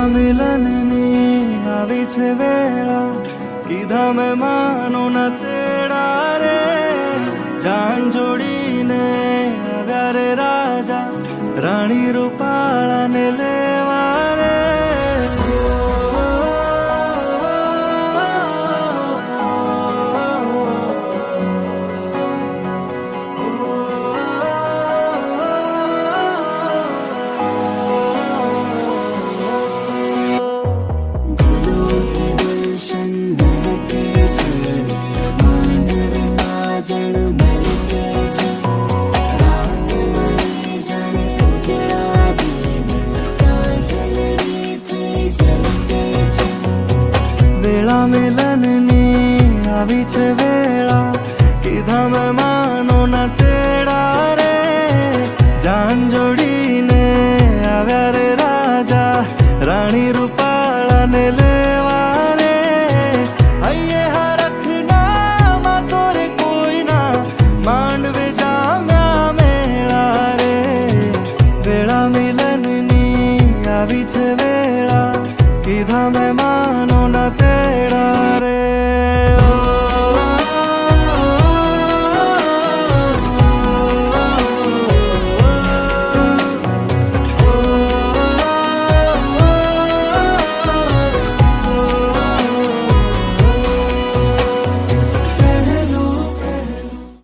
વેળા મિલનની આવી છે વેળા, કીધા મેં માનો ન તેડા રે. જાન જોડીને આવ્યા રે રાજા, રાણી રૂપાળાને લેવા રે. વેળા મિલનની આવી છે વેળા, કીધા મેં માનો ન તેડા રે. જાન જોડીને આવ્યા રે રાજા, રાણી રૂપ